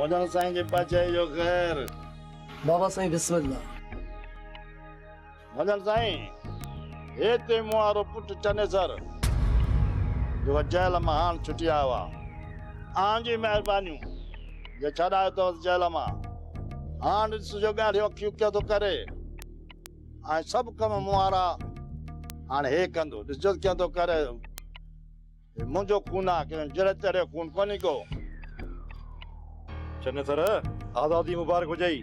मदन साईं जे पाचे जो खैर। बाबा साईं बिस्मिल्लाह। मदन साईं हे ते मुआरो पुट चने सर जो जेल मां हाण छुटी आयो आहे। आंजी महिरबानी जे छॾायो तो जेल मां। हाण ॾिस जो ॻाढ़ियो अखियूं क्या तो करे ऐं सभु कम मुआरा हाणे हे कंदो ॾिसजो क्या तो करे। मुंहिंजो खून आहे कि जड़े तेरे खून कोन्हे को। चने सर आज़ादी मुबारक हुजई।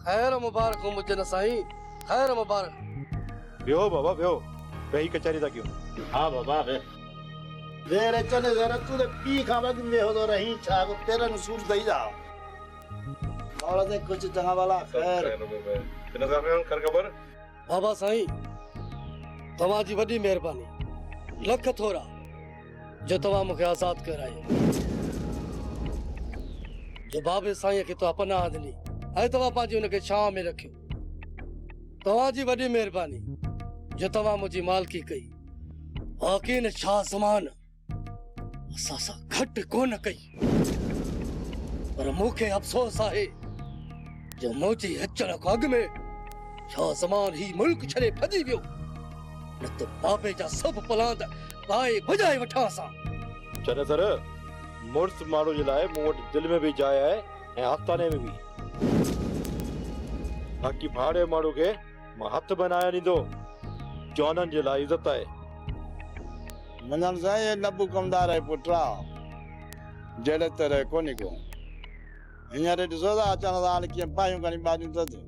खैर मुबारक हो मुझे न साईं, खैर मुबारक। वियो बाबा वियो, वही कचहरी था क्यों? हाँ बाबा वे देर चने सर तू तो पी खा बग में हो तो रही छा को तेरा नसूर दई जा और से कुछ चंगा वाला खैर। चने सर कर खबर। बाबा साईं तव्हां जी वॾी महिरबानी, लख थोरा जो तव्हां मूंखे आज़ाद करायो, जो बाबे साईं खे तो पनाह ॾिनी ऐं तव्हां पंहिंजी हुनखे छांव में रखियो। तव्हां जी वॾी महिरबानी जो तव्हां मुंहिंजी मालकी कई। बाक़ी न छा ज़मान असां सां घटि कोन कई, पर मूंखे अफ़सोस आहे जो मुंहिंजे अचण खां अॻु में छा ज़मान ही मुल्क छॾे भॼी वियो, न त बाबे जा सभु पलांद पाए भॼाए वठां असां। चने सर मुर्स माण्हू जे लाइ मूं वटि दिलि में बि जाइ आहे ऐं आस्ताने में बि। बाक़ी भाड़े माण्हू खे मां हथ बनाए ॾींदो, जवाननि जे लाइ इज़त आहे। मदन साईं नबू कमदार है पुत्रा जड़े तेरे कोन्हे को। हींअर ॾिसो था अचण सां हाणे कीअं पायूं खणी ॿारियूं अथसि।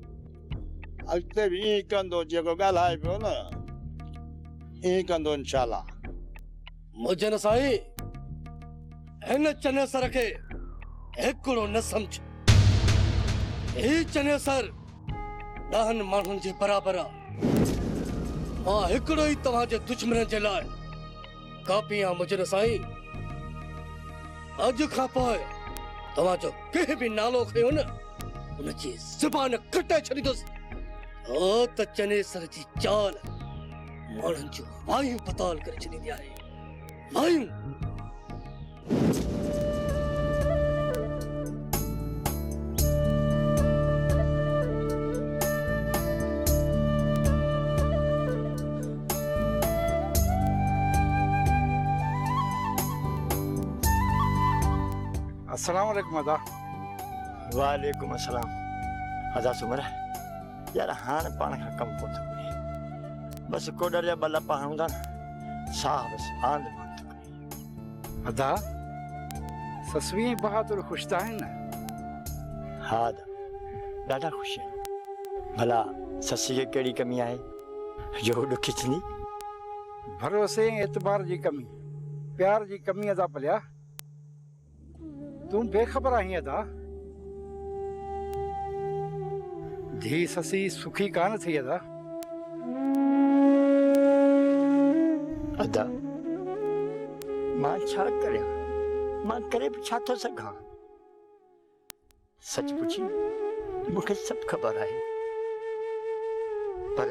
अॻिते बि ईअं कंदो जेको ॻाल्हाए पियो न ईअं कंदो इंशाल्लाह। मुझे न साईं हिन चने सर खे हिकिड़ो न सम्झ। ही चने सर 10 माण्हुनि जे बराबरि आहे। मां हिकिड़ो ई तव्हांजे दुश्मन जे लाइ कापी आहियां मुझे न साईं। अॼु खां पोइ तव्हांजो कंहिं बि नालो खयो न उनजी ज़ुबान कटाए छॾींदुसि। त चने सर जी चाल माण्हुनि जूं वायूं पताल करे छॾींदी आहे। वायूं अस्सलाम वालेकुम अदा। वालेकुम अस्सलाम। अदा सुमर यार हाण पाण खां कम को थो करे, बस कोडर जा बल्ला हूंदा न साह बस आंद बंद थो करे। अदा ससवी बहादुर ख़ुशि था आहिनि न? हा दा ॾाढा ख़ुशि आहिनि। भला ससी खे कहिड़ी कमी आहे जो ॾुखी थींदी? भरोसे ऐं एतबार जी कमी, प्यार जी कमी अदा भलिया। तूं बेखबर आहीं अदा। धी ससी सुखी कान थी अदा। अदा मां छा करियां, मां करे बि छा थो सघां। सच पुछी मूंखे सभु ख़बर आहे, पर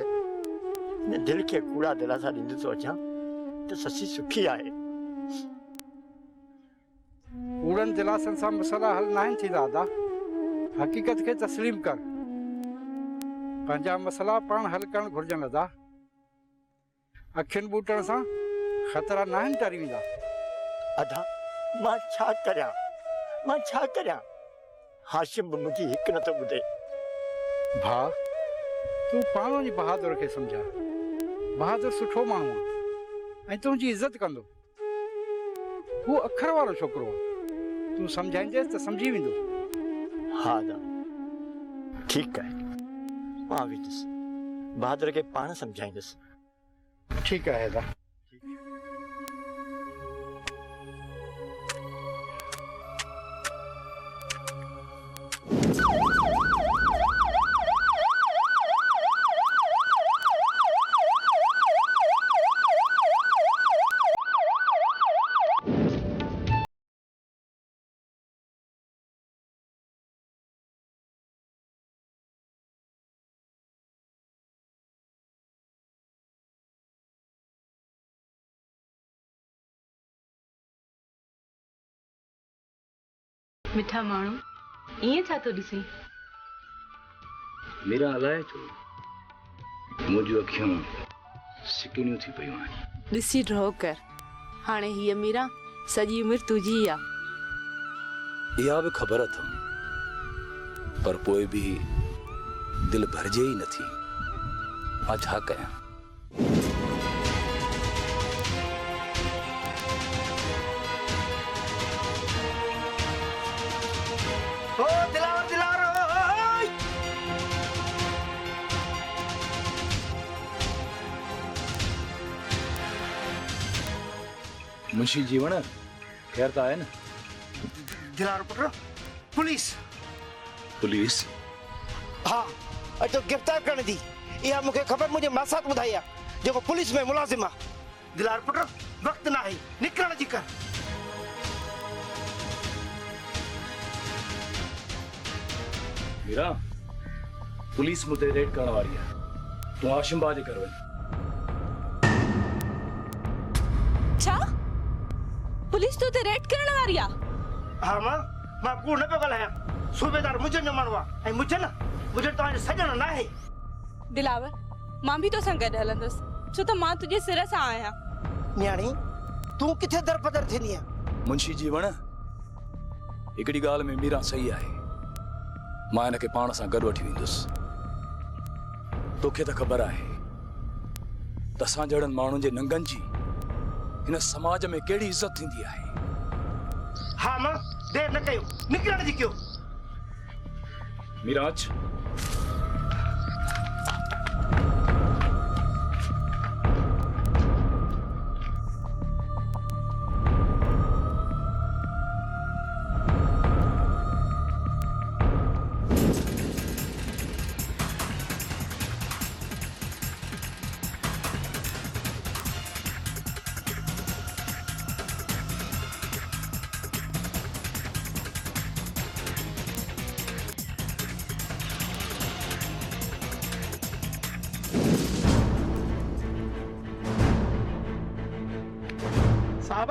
हिन दिलि खे कूड़ा दिलासा ॾींदो थो अचां त ससी सुखी आहे। कूड़नि दिलासनि सां मसइला हल न आहिनि थींदा अदा। हक़ीक़त खे तस्लीम कर। पंहिंजा मसइला पाण हल करणु घुरिजनि अदा। अखियुनि ॿूटण सां ख़तरा न आहिनि टरी वेंदा। अदा मां छा करियां, मां छा करियां? हाशिम बि मुंहिंजी हिकु नथो ॿुधे। भाउ तूं पाण वञी बहादुर खे सम्झा। बहादुर सुठो माण्हू आहे ऐं तुंहिंजी इज़त कंदो। हू अखर वारो छोकिरो आहे, तूं सम्झाईंदेसि त सम्झी वेंदो। हा दा ठीकु आहे, मां वेंदुसि बहादुर खे पाण सम्झाईंदुसि। ठीकु आहे अदा। मिठा माण्हू ईअं छा थो ॾिसी? मीरा अलाए छो मुंहिंजूं अखियूं सिकिड़ियूं थी पयूं आहिनि। ॾिसी ड्रॉ कर, हाणे हीअ मीरा सॼी उमिरि तुंहिंजी आहे। इहा बि ख़बर अथमि, पर पोइ बि दिलि भरिजे ई नथी। मां छा कयां? ओ दिलावर दिलावर ओए! मुंशी जीवण ख़ैर त आहे न? दिलावर पुट पुलिस पुलिस हाँ अचो गिरफ़्तार करण जी। इहा मूंखे ख़बर मुंहिंजे मासात ॿुधाई आहे जेको पुलिस में मुलाज़िम आहे। दिलावर पुट वक़्तु न आहे, निकिरण जी कर। मीरा पुलिस मुते रेड करण वारी आहे। तूं आशिम भाउ जे घर वञ। छा पुलिस तो ते रेड करण वारी आहे? हाँ मां कूड़ न पियो ॻाल्हायां। सूबेदार मुंहिंजो न माण्हू आहे ऐं मुंहिंजो तव्हांजो सॼण न आहे। दिलावर मां बि तोसां गॾु हलंदुसि, छो त मां तुंहिंजे सिर सां आहियां। न्याणी तूं किथे दरपदर थींदी आहे? मुंशी जीवण हिकिड़ी ॻाल्हि में मीरा सही आहे। मां हिनखे पाण सां गॾु वठी वेंदुसि। तोखे त ख़बर आहे त असां जहिड़नि माण्हुनि जे नंगनि जी हिन समाज में कहिड़ी इज़त थींदी आहे। हाँ मां देर न कयो, निकिरण जी कयो। मीरा अच। साहब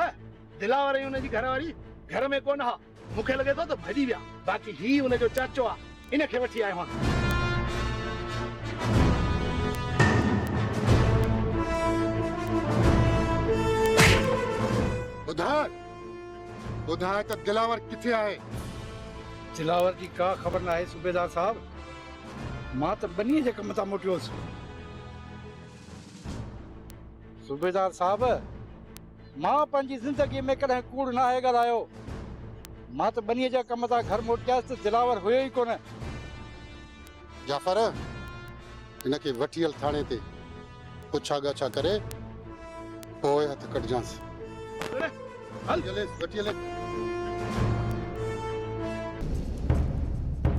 दिलावर हुनजी घरवारी घर में कोन हा। मूंखे लॻे थो त भॼी विया। बाक़ी ही हुनजो चाचो आहे, इनखे वठी आयो आहियां। ॿुधाए त दिलावर किथे आहे? दिलावर जी का ख़बर न आहे सूबेदार साहब। मां त बनीअ जे कम तां मोटियोसि। सूबेदार साहब मां पंहिंजी ज़िंदगी में कॾहिं कूड़ न आहे ॻाल्हायो। मां त बनीअ जा कम तां घर मोटियासि त दिलावर हुयो ई कोन। जाफ़र हिनखे वठी हल थाणे ते, पुछा ॻाछा करे पोइ हथ कढजांसि। हल जलेस वठी हले।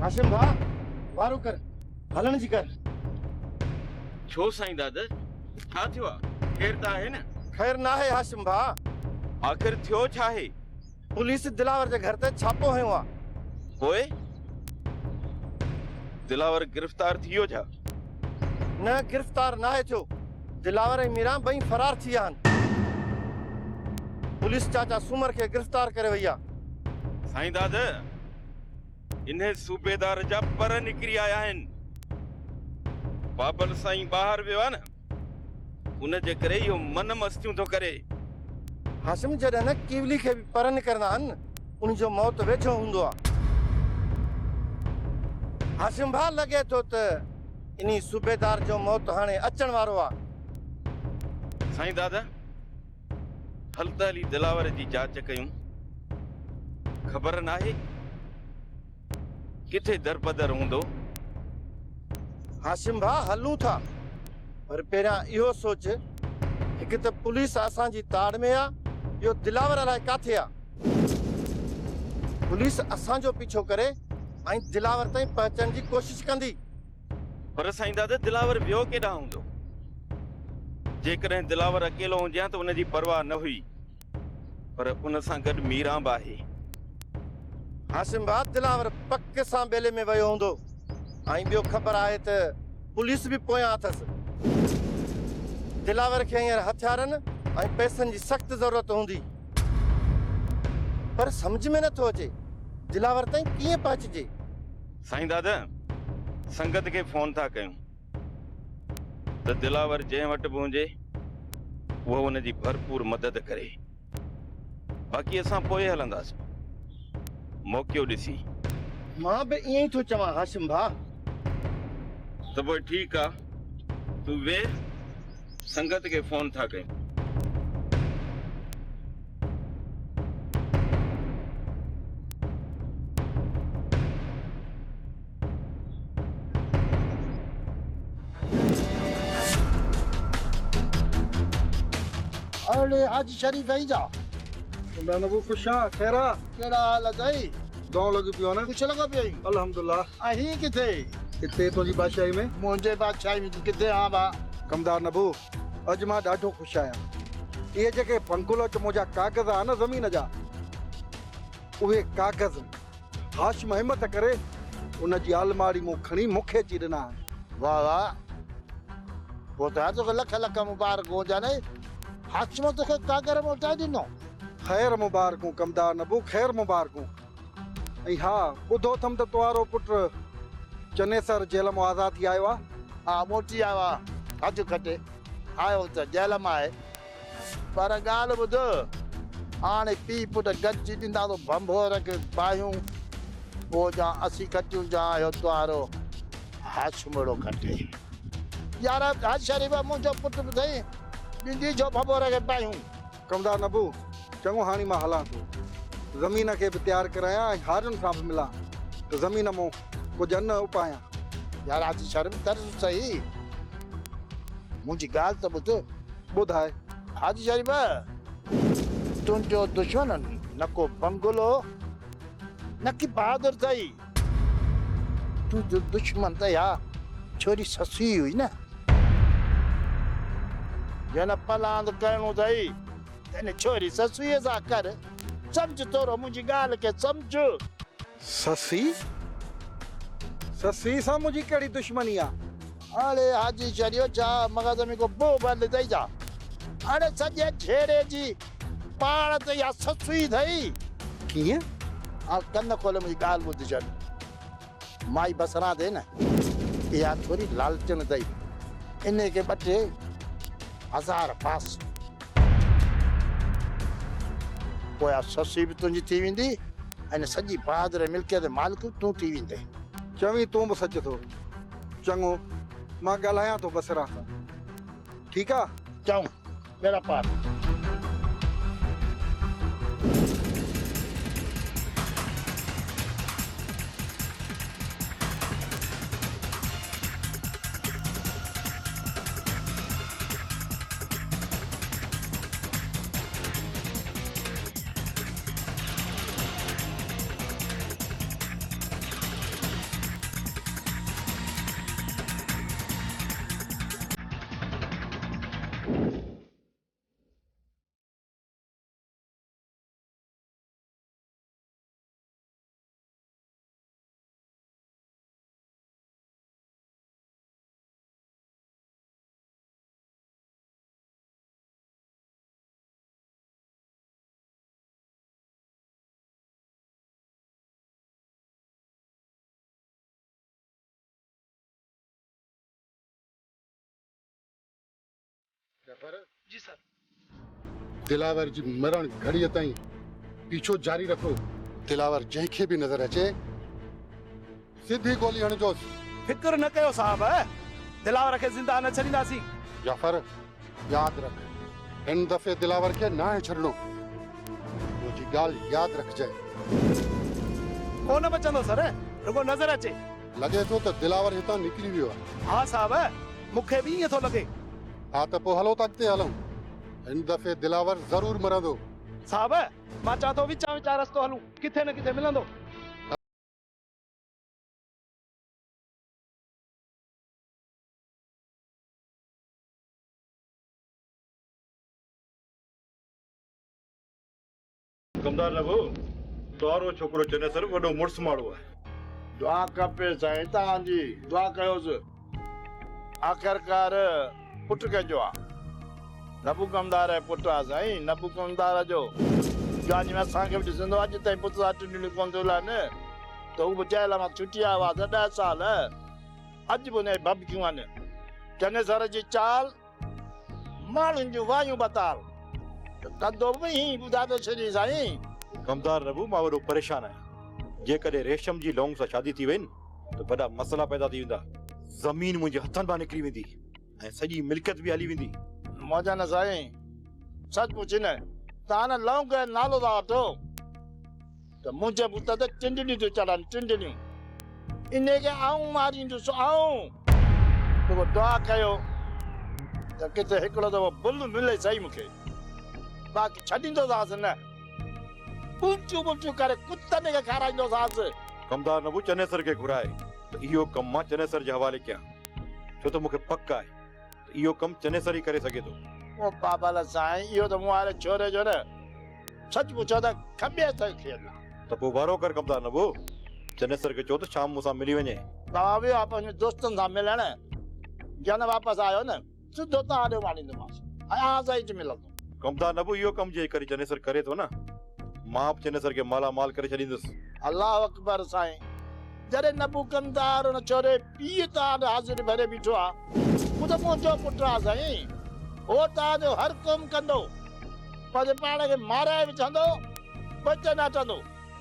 हाशिम भाउ वारो कर, हलण जी कर। छो साईं दादा छा थियो आहे? ख़ैर त आहे न? ख़ैर न आहे हाशिम भाउ। आख़िर थियो छा आहे? पुलिस दिलावर जे घर ते छापो हयो आहे। पोइ दिलावर गिरफ़्तार थी वियो छा? न गिरफ़्तार न आहे थियो। दिलावर ऐं मीरा ॿई फरार थी विया आहिनि। पुलिस चाचा सूमर खे गिरफ़्तार करे वई आहे। साईं दादा इन सूबेदार जा पर निकिरी आया आहिनि। बाबल साईं ॿाहिरि वियो आहे न, उन जे करे इहो मन मस्तियूं थो करे। हाशिम जॾहिं न कीवली खे बि पर निकिरंदा आहिनि, उन जो मौत वेझो हूंदो आहे। हाशिम भाउ लॻे थो त इन्ही सूबेदार जो मौत हाणे अचण वारो आहे। साईं दादा हल त हली दिलावर जी जांच कयूं। ख़बर न आहे किथे दरपदर हूंदो। हाशिम भाउ हलूं था, पर पहिरियां इहो सोच हिकु त पुलिस असांजी ताड़ में आहे, ॿियो दिलावर अलाए काथे आहे। पुलिस असांजो पीछो करे ऐं दिलावर ताईं पहुचण जी कोशिश कंदी। पर साईं दादा दिलावर ॿियो केॾांहुं हूंदो? जेकॾहिं दिलावर अकेलो हुजे त उनजी परवाह न हुई, पर उन सां गॾु मीरा बि आहे। हाशिम भाउ दिलावर पक सां बेले में वियो हूंदो ऐं ॿियो ख़बर आहे त पुलिस बि पोयां अथसि। दिलावर खे हींअर हथियारनि ऐं पैसनि जी सख़्त ज़रूरत हूंदी, पर सम्झ में नथो अचे दिलावर ताईं कीअं पहुचिजे। साईं दादा संगत खे फोन था कयूं त दिलावर जंहिं वटि बि हुजे उहो हुनजी भरपूर मदद करे। बाक़ी असां पोइ हलंदासीं मौक़ो ॾिसी। मां बि ईअं ई थो चवां हाशिम भाउ। त पोइ ठीकु आहे, तूं वेह, संगत खे फोन था कयूं। अरे हाजी शरीफ आई जा मैं नबू खुशा खैरा केड़ा हाल है? दो लगी पियो ना कुछ लगा पे अल्हम्दुलिल्लाह। अही किथे किथे तुझी बादशाही में? मुझे बादशाही में किथे हां बा कमदार नबू अज मां ॾाढो ख़ुशि आहियां। इहे जेके पंकुल च मुंहिंजा कागज़ आहे न ज़मीन जा, उहे कागज़ हाशिम हिम्मत करे उन जी आलमारी मूं खणी मूंखे अची ॾिना आहिनि। वाह वाह, वो तो लख लख मुबारक हो जाने। हाशिम तो कागर मोटा दिनो। ख़ैर मुबारकूं कमदार नबू, ख़ैर मुबारकूं। ऐं हा ॿुधो अथमि त तुंहिंजो पुटु चनेसर जेल मां आज़ाद थी आयो आहे। हाँ मोटी आवा अज कटे आयो त जेल मां आहे, पर ॻाल्हि ॿुध, हाणे पीउ पुट गॾिजी ॾींदा तो भंभोर खे बाहियूं पोइ जा असी कटियूं जा आयो तुआरो हाशिमड़ो कटे। यार हाज शरीफ मुंहिंजो पुटु बि अथई, ॾींदी जो भंभोर खे बाहियूं। कमदार नबू चङो हाणे मां हलां थो, ज़मीन खे बि तयारु करायां ऐं हारियुनि सां बि मिलां त ज़मीन मूं कुझु अन्न उपायां। यार आज शर्म कर सही, मुझी गाल तो बुध ॿुधाए। हाजी शरीफ तुंहिंजो दुश्मन न को बंगुलो न की बहादुर थई, तुंहिंजो दुश्मन त या छोरी ससुई हुई न। जन पलांद करणो थई तेने छोरी ससुई सां कर। समझ तोरो मुंहिंजी ॻाल्हि खे समझ। ससी ससी सां मुंहिंजी कहिड़ी दुश्मनी आहे? अरे हाजी शरीफ जा मगज़ में को बो बंद थई जा। अरे सॼे झेड़े जी पाण त या ससुई थई। कीअं? आ कन खोले मुंहिंजी ॻाल्हि ॿुधजनि। माई बसरा दे न, इहा थोरी लालचन अथई, इन खे 2,000 पास पोइ ससी बि तुंहिंजी थी वेंदी ऐं सॼी बहादुर मिल्कियत मालिक तूं थी वेंदे। चवीं तूं बि सच थो। चङो मां ॻाल्हायां थो बसरा सां। ठीकु आहे? चऊं मेरा पार। जी सर। दिलावर जी मरण घड़ीअ ताईं पीछो जारी रखो। दिलावर जंहिंखे बि नज़र अचे सिधी गोली हणजोसि। फिक्र न कयो साहब, दिलावर खे ज़िंदा न छॾींदासीं। जाफर यादि रख, हिन दफ़े दिलावर खे न आहे छॾणो। मुंहिंजी ॻाल्हि यादि रखजांइ। कोन बचंदो सर, रुगो नज़र अचे। लॻे थो त दिलावर हितां निकिरी वियो आहे। हा साहब, मूंखे बि ईअं थो लॻे। हा त पोइ हलो त अॻिते हलूं। हिन दफ़े दिलावर ज़रूर मरंदो। साहब मां चाह थो विचां विचां रस्तो हलूं, किथे न किथे मिलंदो। कमदार नबू तोरो छोकरो चनेसर वॾो मुड़स माण्हू आहे। दुआ कपे साईं तव्हांजी, दुआ कयोसि। आख़िरकार पुट कजो आहे, नबू कमदार आहे पुट आहे साईं। नबू कमदार जो जान में असांखे बि ॾिसंदो, अॼु ताईं पुट सां टुंडियूं कोन थो न। तो वो जेल में छुट्टी आवा 10 साल अज बुने बब क्यों आने चने सर जी चाल मालूम जो वायु बताल तो कंदो ही बुधा तो छरी साईं कमदार नबू मां वॾो परेशान आहियां जे कॾहिं रेशम जी लौंग सां शादी थी वई तो वॾा मसला पैदा थी वेंदा ज़मीन मुंहिंजे हथनि मां निकिरी वेंदी ऐं सॼी मिल्कियत बि हली वेंदी मौजा न साईं सच पूछी न तान लौंग नालो दा वठो तो मुझे पुत ते टिंडनी तो चढ़न टिंडनी इने के आऊं मारी तो सो आऊं तो दुआ कयो तो किथे हिकड़ो तो बुल मिले सही मुखे बाकी छडींदो सास न पुचू पुचू करे कुत्तने के खाराइंदो सास कमदार नबू चनेसर खे घुराए त इहो कमु मां चनेसर जे हवाले कयां छो त मूंखे पक आहे त इहो कमु चनेसर ई करे सघे थो ओ बाबा ला साईं इहो तो मुआरे छोरे जो न सच पूछो त खबे त खेला त पोइ वारो कर कमदार नबू चनेसर खे चओ त शाम मूंसां मिली वञे तव्हां बि पंहिंजे दोस्तनि सां मिलण जन वापसि आयो न सिधो तव्हां ॾे वाणींदोमांसि ऐं सां ई मिलंदो कमदार नबू इहो कमु जे करे चनेसर करे थो न मां बि चनेसर खे मालामाल करे छॾींदुसि अल्लाह अकबर साईं जॾहिं नबू कंदार उन छोरे पीउ तव्हां हाज़िर भरे बीठो आहे हू त मुंहिंजो पुटु आहे साईं हो तव्हांजो हर कमु कंदो पंहिंजे पाण खे माराए विझंदो बच न अटंदो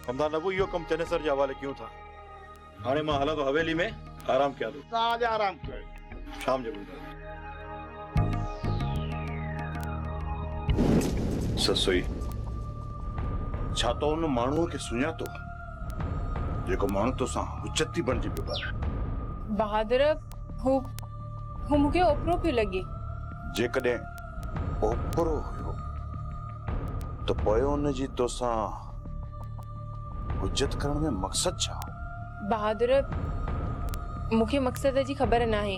कमदार नबू इहो कमु चनेसर जे हवाले कयूं था हाणे मां हलां थो हवेली में आराम कयां थो तव्हांजे आराम कयो शाम जो ॿुधायो ससुई छा तो उन माण्हूअ खे सुञातो जेको माण्हू तोसां हुजती बणिजी पियो आहे बहादुर हू मूंखे ओपरो पियो लॻे जेकॾहिं ओपरो हुयो त पोइ उन जी तोसां हुजत करण में मक़सद छा बहादुर मूंखे मक़सद जी ख़बर नाहे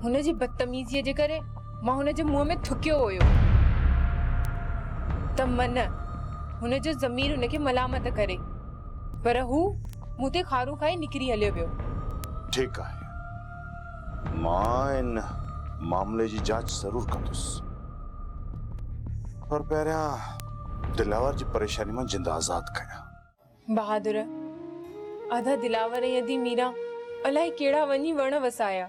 हुन जी बदतमीज़ीअ जे करे मां हुन जे मुंहं में थुकियो हुयो त मन हुन जो ज़मीर हुनखे मलामत करे पर हू मूं ते खारू खाई निकिरी हलियो वियो ठीकु आहे मां इन मामले जी जांच ज़रूर कंदुसि पर पहिरियां दिलावर जी परेशानी मां जिंद आज़ाद कयां बहादुर आधा दिलावर ऐं अधी मीरा अलाए कहिड़ा वञी वण वसाया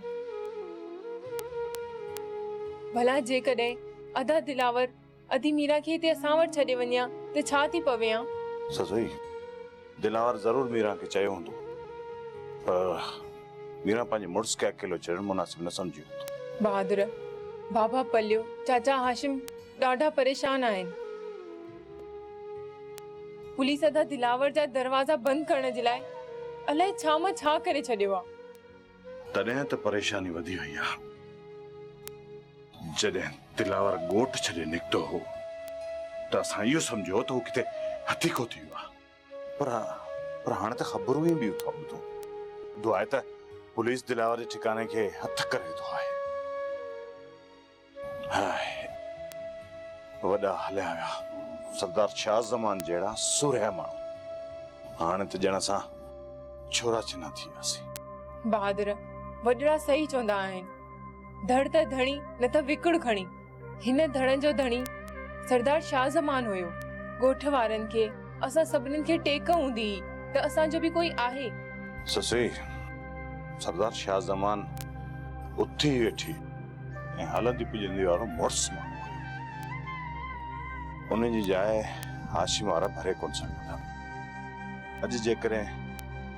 भला जेकॾहिं आधा दिलावर अधी मीरा खे हिते असां वटि छॾे वञा त छा थी पवे आ ससुई दिलावर ज़रूर मीरा खे चयो हूंदो पर मीरा पंहिंजे मुड़ुस खे अकेलो छॾणु मुनासिब न सम्झी हूंदो बहादुर बाबा पलियो चाचा हाशिम ॾाढा परेशान आहिनि पुलिस अदा दिलावर जा दरवाजा बंदि करण जे लाइ अलाए छा मां छा करे छॾियो आहे तॾहिं त परेशानी वधी वई आहे जॾहिं दिलावर ॻोठ छॾे निकितो हो त असां इहो सम्झो त हू किथे हथीको थी वियो आहे पर हाणे त ख़बरूं ई ॿियूं था ॿुधूं दुआ आहे त पुलिस दिलावर जे ठिकाने खे हथ करे थो आहे वॾा हलिया विया सरदार शाह ज़मान जहिड़ा सुरिया माण्हू हाणे त ॼण असां छोरा छिना थी वियासीं बहादुर वॾड़ा सही चवंदा आहिनि धड़ त धणी न त विकड़ खणी हिन धड़नि जो धणी सरदार शाह ज़मान हुयो ॻोठ वारनि खे असां सभिनीनि खे टेक हूंदी त असांजो बि कोई आहे ससुई सरदार शाह ज़मान उथी वेठी ऐं हलंदी पुॼंदी वारो मुड़ुस माण्हू उन जी जाइ हाशिम वारा भरे कोन सघनि था अॼु जेकॾहिं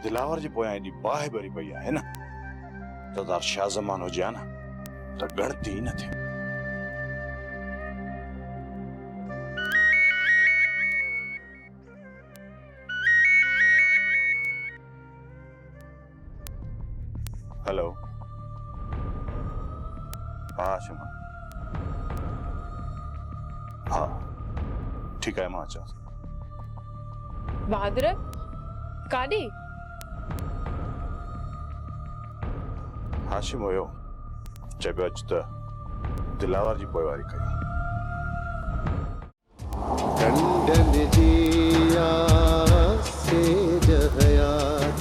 दिलावर जे पोयां एॾी बाहि भरी पई आहे न सरदार शाह ज़मान हुजे हा न त गणती ई न थिए हेलो हा हाशिम हा ठीकु आहे मां अचां बहादुर काॾे हाशिम हुयो चए पियो अच त दिलावर जी पोइवारी कयूं डंडन जी